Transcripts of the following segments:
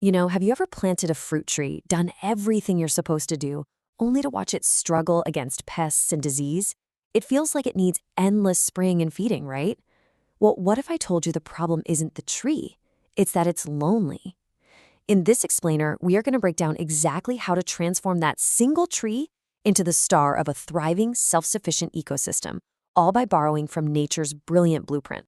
Have you ever planted a fruit tree, done everything you're supposed to do, only to watch it struggle against pests and disease? It feels like it needs endless spraying and feeding, right? Well, what if I told you the problem isn't the tree? It's that it's lonely. In this explainer, we are going to break down exactly how to transform that single tree into the star of a thriving, self-sufficient ecosystem, all by borrowing from nature's brilliant blueprint.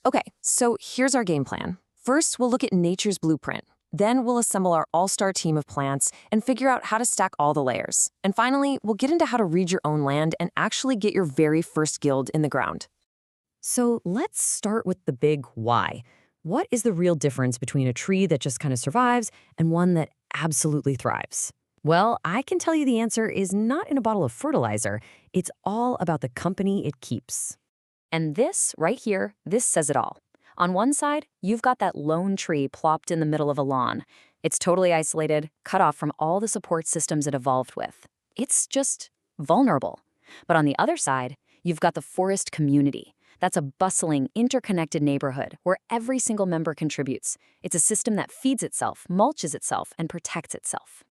Okay, so here's our game plan. First, we'll look at nature's blueprint. Then we'll assemble our all-star team of plants and figure out how to stack all the layers. And finally, we'll get into how to read your own land and actually get your very first guild in the ground. So let's start with the big why. What is the real difference between a tree that just kind of survives and one that absolutely thrives? Well, I can tell you the answer is not in a bottle of fertilizer. It's all about the company it keeps. And this, right here, this says it all. On one side, you've got that lone tree plopped in the middle of a lawn. It's totally isolated, cut off from all the support systems it evolved with. It's just vulnerable. But on the other side, you've got the forest community. That's a bustling, interconnected neighborhood where every single member contributes. It's a system that feeds itself, mulches itself, and protects itself.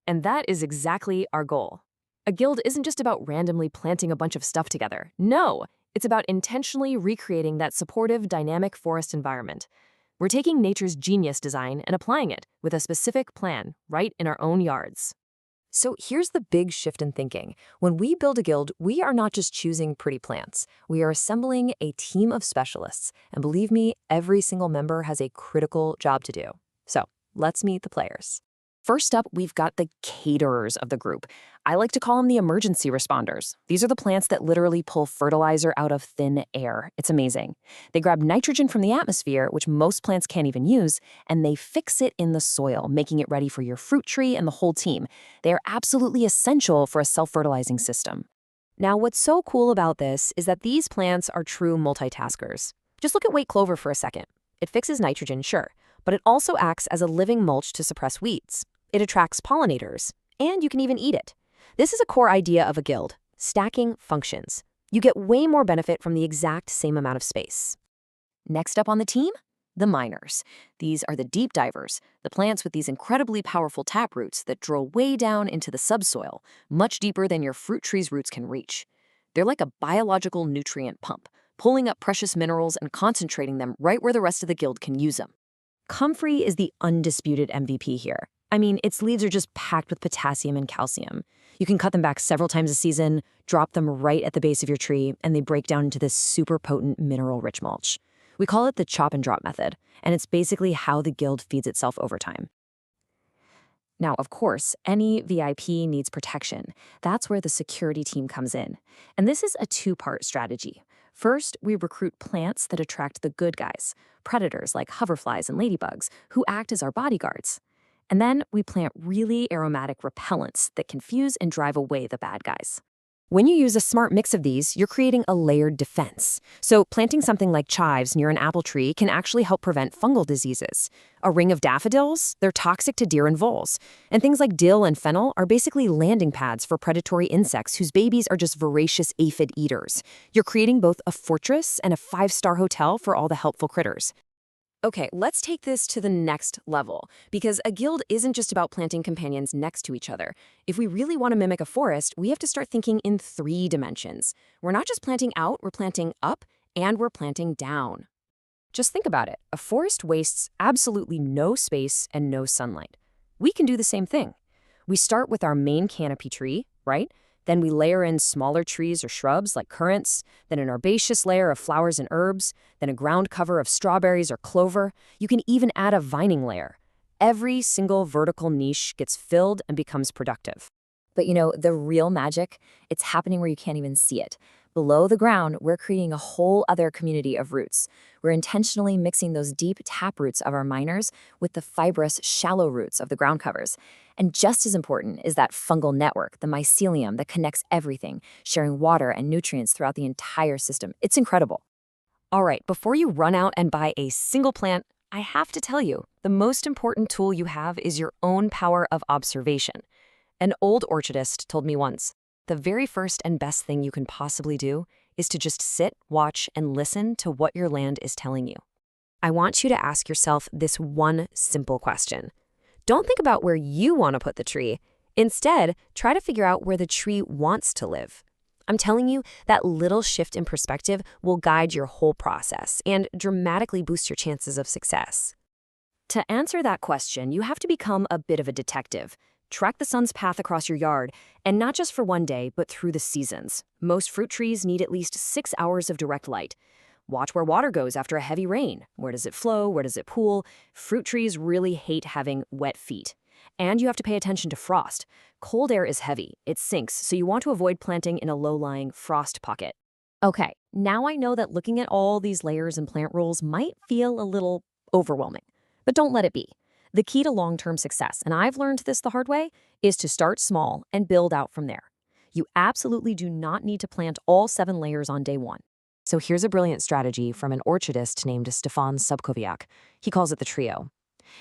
And that is exactly our goal. A guild isn't just about randomly planting a bunch of stuff together. No! It's about intentionally recreating that supportive, dynamic forest environment. We're taking nature's genius design and applying it with a specific plan right in our own yards. So here's the big shift in thinking. When we build a guild, we are not just choosing pretty plants. We are assembling a team of specialists. And believe me, every single member has a critical job to do. So let's meet the players. First up, we've got the caterers of the group. I like to call them the emergency responders. These are the plants that literally pull fertilizer out of thin air. It's amazing. They grab nitrogen from the atmosphere, which most plants can't even use, and they fix it in the soil, making it ready for your fruit tree and the whole team. They are absolutely essential for a self-fertilizing system. Now, what's so cool about this is that these plants are true multitaskers. Just look at white clover for a second. It fixes nitrogen, sure, but it also acts as a living mulch to suppress weeds. It attracts pollinators, and you can even eat it. This is a core idea of a guild, stacking functions. You get way more benefit from the exact same amount of space. Next up on the team, the miners. These are the deep divers, the plants with these incredibly powerful taproots that drill way down into the subsoil, much deeper than your fruit tree's roots can reach. They're like a biological nutrient pump, pulling up precious minerals and concentrating them right where the rest of the guild can use them. Comfrey is the undisputed MVP here. I mean, its leaves are just packed with potassium and calcium. You can cut them back several times a season, drop them right at the base of your tree, and they break down into this super potent mineral-rich mulch. We call it the chop and drop method, and it's basically how the guild feeds itself over time. Now, of course, any VIP needs protection. That's where the security team comes in. And this is a two-part strategy. First, we recruit plants that attract the good guys, predators like hoverflies and ladybugs, who act as our bodyguards. And then we plant really aromatic repellents that confuse and drive away the bad guys. When you use a smart mix of these, you're creating a layered defense. So planting something like chives near an apple tree can actually help prevent fungal diseases. A ring of daffodils, they're toxic to deer and voles. And things like dill and fennel are basically landing pads for predatory insects whose babies are just voracious aphid eaters. You're creating both a fortress and a 5-star hotel for all the helpful critters. Okay, let's take this to the next level, because a guild isn't just about planting companions next to each other. If we really want to mimic a forest, we have to start thinking in 3 dimensions. We're not just planting out, we're planting up, and we're planting down. Just think about it. A forest wastes absolutely no space and no sunlight. We can do the same thing. We start with our main canopy tree, right? Then we layer in smaller trees or shrubs like currants, then an herbaceous layer of flowers and herbs, then a ground cover of strawberries or clover. You can even add a vining layer. Every single vertical niche gets filled and becomes productive. But the real magic, it's happening where you can't even see it. Below the ground, we're creating a whole other community of roots. We're intentionally mixing those deep tap roots of our miners with the fibrous, shallow roots of the ground covers. And just as important is that fungal network, the mycelium that connects everything, sharing water and nutrients throughout the entire system. It's incredible. All right, before you run out and buy a single plant, I have to tell you, the most important tool you have is your own power of observation. An old orchardist told me once, the very first and best thing you can possibly do is to just sit, watch, and listen to what your land is telling you. I want you to ask yourself this one simple question. Don't think about where you want to put the tree. Instead, try to figure out where the tree wants to live. I'm telling you, that little shift in perspective will guide your whole process and dramatically boost your chances of success. To answer that question, you have to become a bit of a detective. Track the sun's path across your yard, and not just for one day, but through the seasons. Most fruit trees need at least 6 hours of direct light. Watch where water goes after a heavy rain. Where does it flow? Where does it pool? Fruit trees really hate having wet feet. And you have to pay attention to frost. Cold air is heavy. It sinks, so you want to avoid planting in a low-lying frost pocket. Okay, now I know that looking at all these layers and plant rules might feel a little overwhelming, but don't let it be. The key to long-term success, and I've learned this the hard way, is to start small and build out from there. You absolutely do not need to plant all 7 layers on day 1. So here's a brilliant strategy from an orchardist named Stefan Subkowiak. He calls it the trio.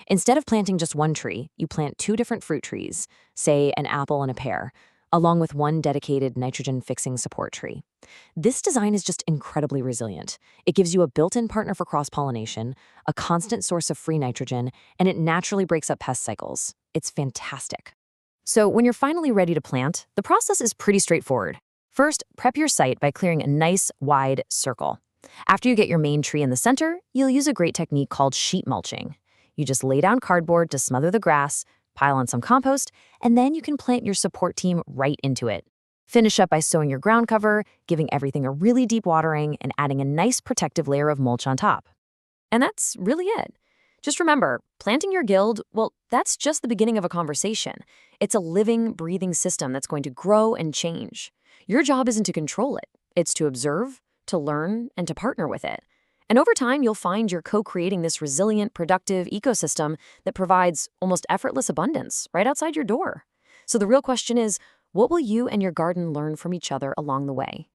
Instead of planting just one tree, you plant 2 different fruit trees, say an apple and a pear, along with 1 dedicated nitrogen-fixing support tree. This design is just incredibly resilient. It gives you a built-in partner for cross-pollination, a constant source of free nitrogen, and it naturally breaks up pest cycles. It's fantastic. So when you're finally ready to plant, the process is pretty straightforward. First, prep your site by clearing a nice, wide circle. After you get your main tree in the center, you'll use a great technique called sheet mulching. You just lay down cardboard to smother the grass, pile on some compost, and then you can plant your support team right into it. Finish up by sowing your ground cover, giving everything a really deep watering, and adding a nice protective layer of mulch on top. And that's really it. Just remember, planting your guild, well, that's just the beginning of a conversation. It's a living, breathing system that's going to grow and change. Your job isn't to control it. It's to observe, to learn, and to partner with it. And over time, you'll find you're co-creating this resilient, productive ecosystem that provides almost effortless abundance right outside your door. So the real question is, what will you and your garden learn from each other along the way?